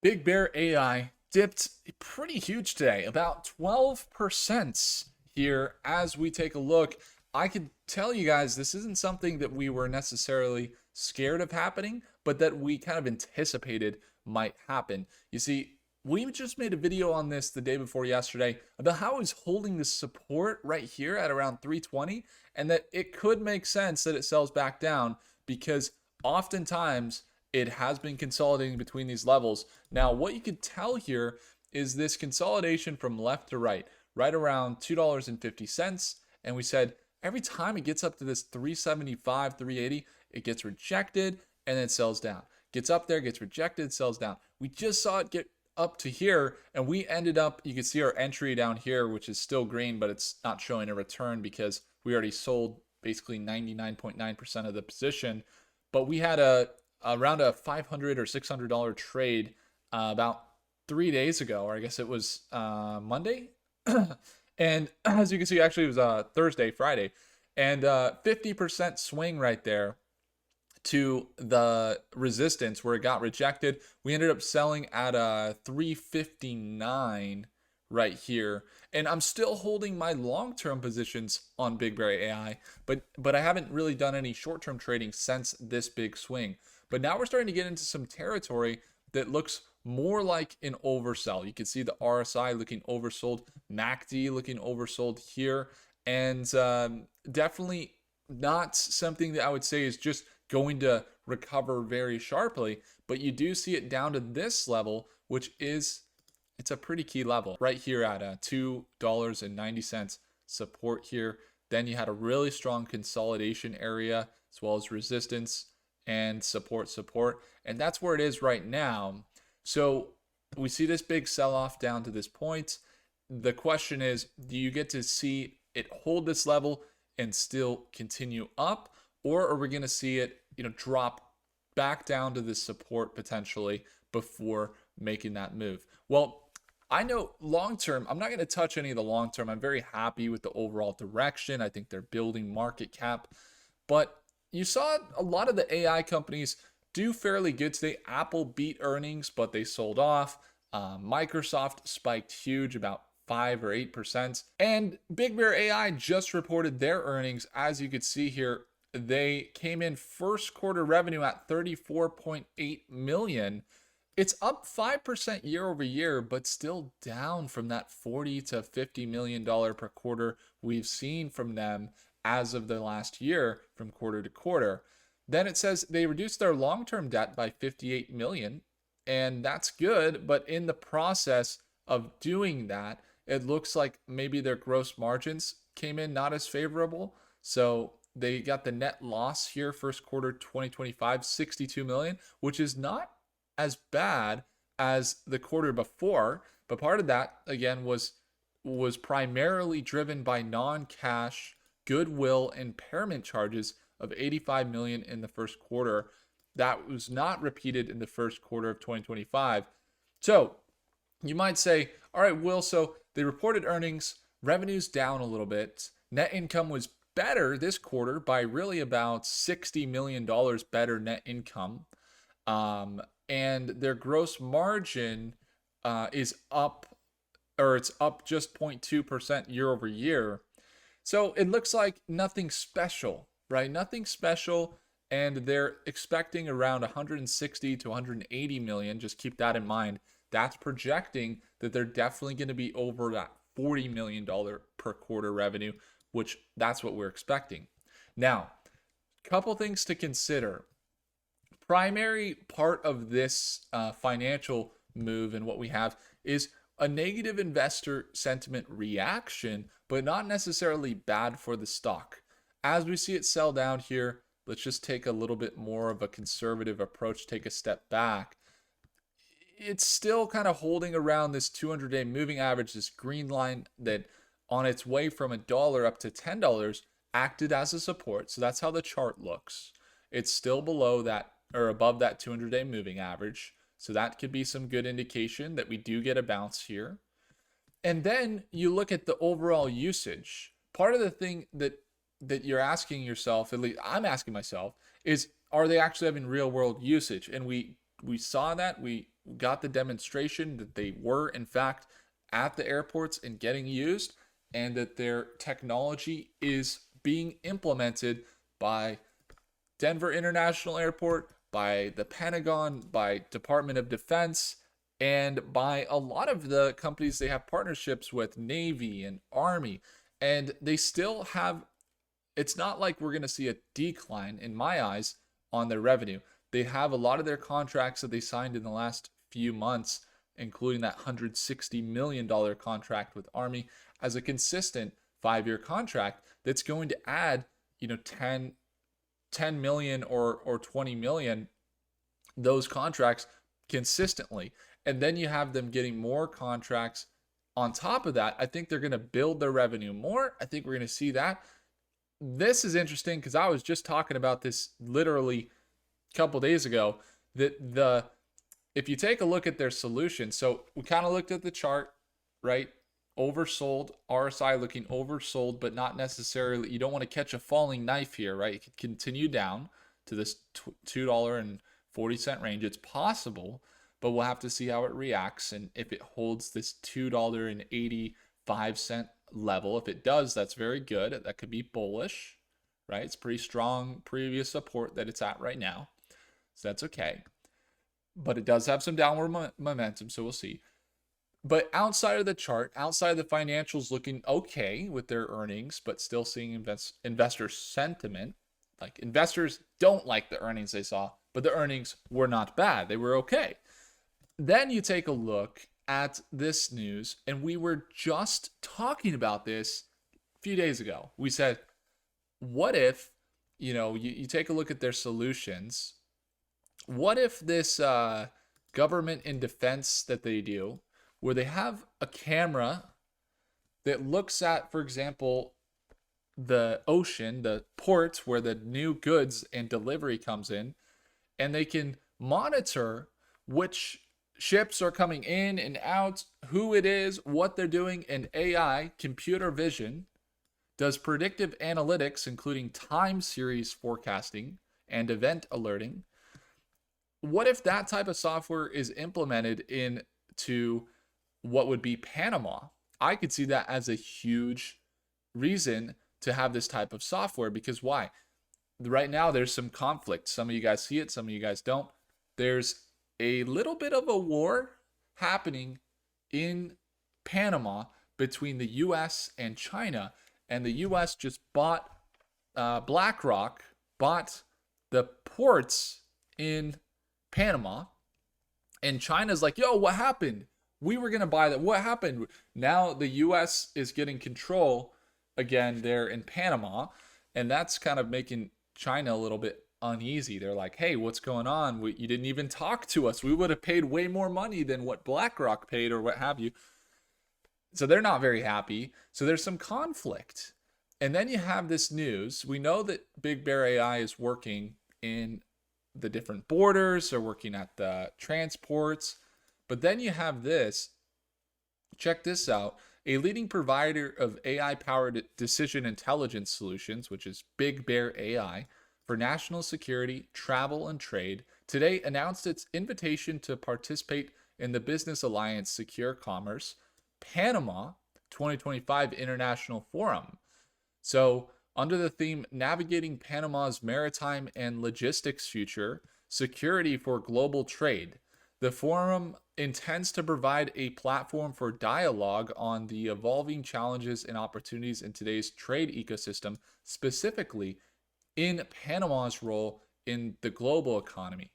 Big Bear AI dipped pretty huge today, about 12% here as we take a look. I could tell you guys this isn't something that we were necessarily scared of happening, but that we kind of anticipated might happen. You see, we just made a video on this the day before yesterday about how it's holding this support right here at around 320 and that it could make sense that it sells back down because oftentimes it has been consolidating between these levels. Now, what you could tell here is this consolidation from left to right, right around $2.50. And we said every time it gets up to this 375, 380, it gets rejected and then it sells down. Gets up there, gets rejected, sells down. We just saw it get up to here and we ended up, you can see our entry down here, which is still green, but it's not showing a return because we already sold basically 99.9% of the position. But we had around a $500 or $600 trade about 3 days ago, or I guess it was Monday. And as you can see, actually it was Thursday, Friday, and 50% swing right there to the resistance where it got rejected. We ended up selling at a 359 right here, and I'm still holding my long-term positions on Big Bear AI, but I haven't really done any short-term trading since this big swing. But now we're starting to get into some territory that looks more like an oversell. You can see the RSI looking oversold, MACD looking oversold here, and definitely not something that I would say is just going to recover very sharply, but you do see it down to this level, which is, it's a pretty key level right here at $2.90 support here. Then you had a really strong consolidation area as well as resistance and support, and that's where it is right now. So we see this big sell-off down to this point. The question is, do you get to see it hold this level and still continue up, or are we going to see it drop back down to this support potentially before making that move? Well, I know long term, I'm not going to touch any of the long term. I'm very happy with the overall direction. I think they're building market cap, but you saw a lot of the AI companies do fairly good today. Apple beat earnings, but they sold off. Microsoft spiked huge, about 5 or 8%. And Big Bear AI just reported their earnings. As you could see here, they came in first quarter revenue at 34.8 million. It's up 5% year over year, but still down from that 40 to $50 million per quarter we've seen from them as of the last year from quarter to quarter. Then it says they reduced their long-term debt by 58 million, and that's good, but in the process of doing that, it looks like maybe their gross margins came in not as favorable. So they got the net loss here first quarter 2025, 62 million, which is not as bad as the quarter before, but part of that again was primarily driven by non-cash goodwill impairment charges of 85 million in the first quarter. That was not repeated in the first quarter of 2025. So you might say, all right, Will, so they reported earnings, revenues down a little bit. Net income was better this quarter by really about $60 million better net income. And their gross margin is up, or it's up just 0.2% year over year. So it looks like nothing special, right? Nothing special. And they're expecting around 160 to 180 million. Just keep that in mind. That's projecting that they're definitely going to be over that $40 million per quarter revenue, which that's what we're expecting. Now, a couple things to consider. Primary part of this financial move and what we have is a negative investor sentiment reaction, but not necessarily bad for the stock. As we see it sell down here, let's just take a little bit more of a conservative approach, take a step back. It's still kind of holding around this 200-day moving average, this green line that on its way from $1 up to $10 acted as a support. So that's how the chart looks. It's still below that or above that 200-day moving average. So that could be some good indication that we do get a bounce here. And then you look at the overall usage. Part of the thing that you're asking yourself, at least I'm asking myself, is are they actually having real world usage? And we we saw that. We got the demonstration that they were in fact at the airports and getting used, and that their technology is being implemented by Denver International Airport, by the Pentagon, by Department of Defense, and by a lot of the companies they have partnerships with, Navy and Army. And they still have, it's not like we're going to see a decline in my eyes on their revenue. They have a lot of their contracts that they signed in the last few months, including that $160 million contract with Army, as a consistent 5-year contract that's going to add, 10 million or 20 million, those contracts consistently. And then you have them getting more contracts on top of that. I think they're going to build their revenue more. I think we're going to see that. This is interesting because I was just talking about this literally a couple days ago, that if you take a look at their solution, so we kind of looked at the chart, right? Oversold, RSI looking oversold, but not necessarily, you don't want to catch a falling knife here, right? It could continue down to this $2.40 range. It's possible, but we'll have to see how it reacts and if it holds this $2.85 level. If it does, that's very good. That could be bullish, right? It's pretty strong previous support that it's at right now, so that's okay. But it does have some downward momentum, so we'll see. But outside of the chart, outside of the financials looking okay with their earnings, but still seeing investor sentiment, like investors don't like the earnings they saw, but the earnings were not bad. They were okay. Then you take a look at this news, and we were just talking about this a few days ago. We said, what if, you take a look at their solutions. What if this government and defense that they do, where they have a camera that looks at, for example, the ocean, the ports where the new goods and delivery comes in, and they can monitor which ships are coming in and out, who it is, what they're doing, and AI, computer vision, does predictive analytics, including time series forecasting and event alerting. What if that type of software is implemented into what would be Panama? I could see that as a huge reason to have this type of software, because why? Right now there's some conflict. Some of you guys see it, some of you guys don't. There's a little bit of a war happening in Panama between the US and China, and the US just bought BlackRock bought the ports in Panama, and China's like, yo, what happened? We were going to buy that. What happened? Now the US is getting control again there in Panama, and that's kind of making China a little bit uneasy. They're like, hey, what's going on? You didn't even talk to us. We would have paid way more money than what BlackRock paid or what have you. So they're not very happy. So there's some conflict. And then you have this news. We know that Big Bear AI is working in the different borders. They're working at the transports. But then you have this. Check this out. A leading provider of AI-powered decision intelligence solutions, which is Big Bear AI, for national security, travel, and trade, today announced its invitation to participate in the Business Alliance Secure Commerce Panama 2025 International Forum. So, under the theme Navigating Panama's Maritime and Logistics Future, Security for Global Trade, the forum intends to provide a platform for dialogue on the evolving challenges and opportunities in today's trade ecosystem, specifically in Panama's role in the global economy.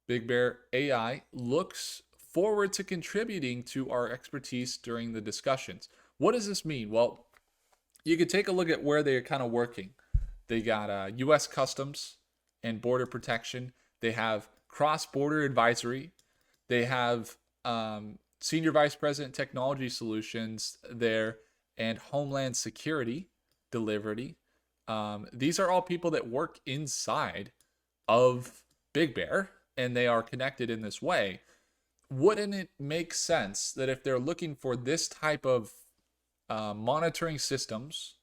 Big Bear AI looks forward to contributing to our expertise during the discussions. What does this mean? Well, you could take a look at where they're kind of working. They got U.S. Customs and Border Protection. They have Cross-Border Advisory. They have Senior Vice President Technology Solutions there, and Homeland Security Delivery. These are all people that work inside of Big Bear, and they are connected in this way. Wouldn't it make sense that if they're looking for this type of monitoring systems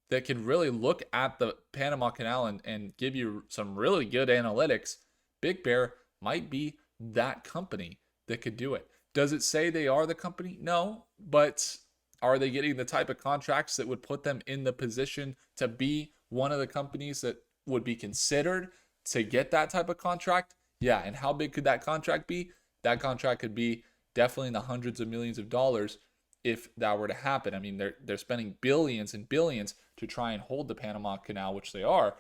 that can really look at the Panama Canal and give you some really good analytics, Big Bear might be that company that could do it. Does it say they are the company? No, but are they getting the type of contracts that would put them in the position to be one of the companies that would be considered to get that type of contract? Yeah, and how big could that contract be? That contract could be definitely in the hundreds of millions of dollars if that were to happen. I mean, they're spending billions and billions to try and hold the Panama Canal, which they are,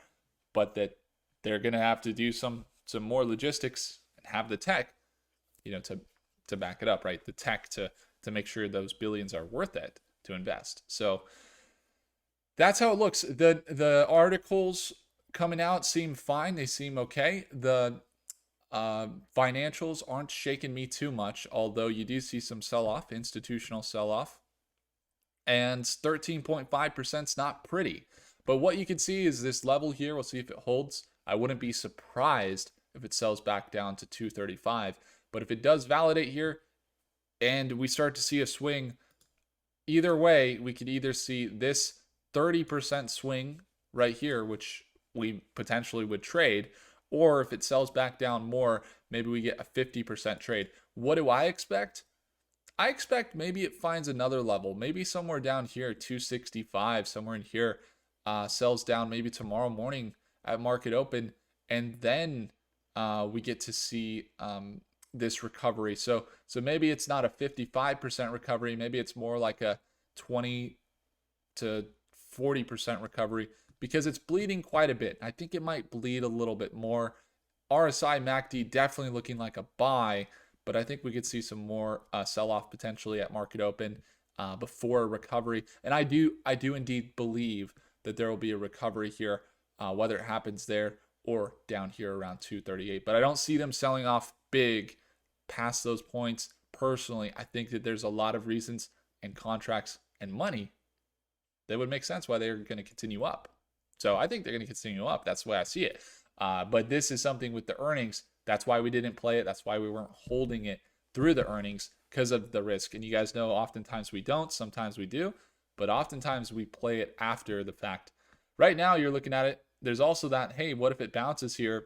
but that they're going to have to do some more logistics and have the tech, to back it up, right? The tech to make sure those billions are worth it to invest. So that's how it looks. The articles coming out seem fine. They seem okay. The financials aren't shaking me too much, although you do see some sell-off, institutional sell-off. And 13.5% is not pretty. But what you can see is this level here. We'll see if it holds. I wouldn't be surprised if it sells back down to 235. But if it does validate here and we start to see a swing, either way, we could either see this 30% swing right here, which we potentially would trade, or if it sells back down more, maybe we get a 50% trade. What do I expect? I expect maybe it finds another level, maybe somewhere down here, 265, somewhere in here, sells down maybe tomorrow morning at market open, and then we get to see this recovery. So maybe it's not a 55% recovery, maybe it's more like a 20 to 40% recovery, because it's bleeding quite a bit. I think it might bleed a little bit more. RSI MACD definitely looking like a buy, but I think we could see some more sell-off potentially at market open before a recovery. And I do indeed believe that there will be a recovery here, whether it happens there or down here around 238. But I don't see them selling off big past those points. Personally, I think that there's a lot of reasons and contracts and money that would make sense why they're going to continue up. So I think they're going to continue up. That's the way I see it. But this is something with the earnings. That's why we didn't play it. That's why we weren't holding it through the earnings, because of the risk. And you guys know oftentimes we don't. Sometimes we do. But oftentimes we play it after the fact. Right now you're looking at it. There's also that, hey, what if it bounces here?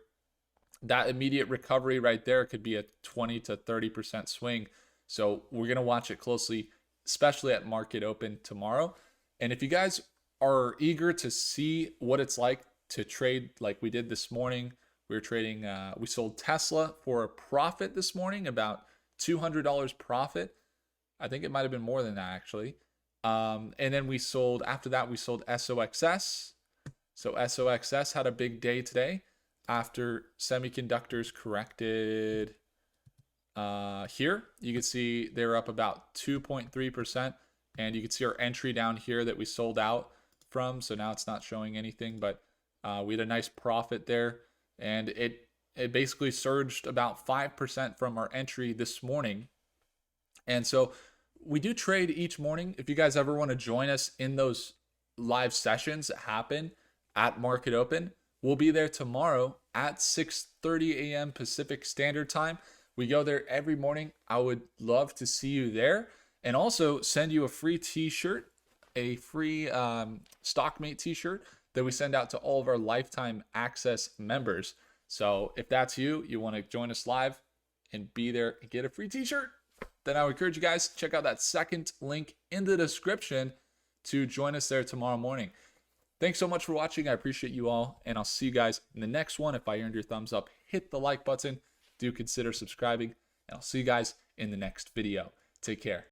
That immediate recovery right there could be a 20 to 30% swing. So we're going to watch it closely, especially at market open tomorrow. And if you guys are eager to see what it's like to trade like we did this morning, we were trading, we sold Tesla for a profit this morning, about $200 profit. I think it might have been more than that actually. And then we sold, after that, we sold SOXS. So SOXS had a big day today after semiconductors corrected here. You can see they're up about 2.3%. And you can see our entry down here that we sold out from. So now it's not showing anything, but we had a nice profit there. And it basically surged about 5% from our entry this morning. And so we do trade each morning. If you guys ever want to join us in those live sessions that happen at market open, we'll be there tomorrow at 6:30 a.m. Pacific Standard Time. We go there every morning. I would love to see you there. And also send you a free t-shirt, a free Stockmate t-shirt that we send out to all of our lifetime access members. So if that's you, you want to join us live and be there and get a free t-shirt, then I would encourage you guys to check out that second link in the description to join us there tomorrow morning. Thanks so much for watching. I appreciate you all, and I'll see you guys in the next one. If I earned your thumbs up, hit the like button. Do consider subscribing, and I'll see you guys in the next video. Take care.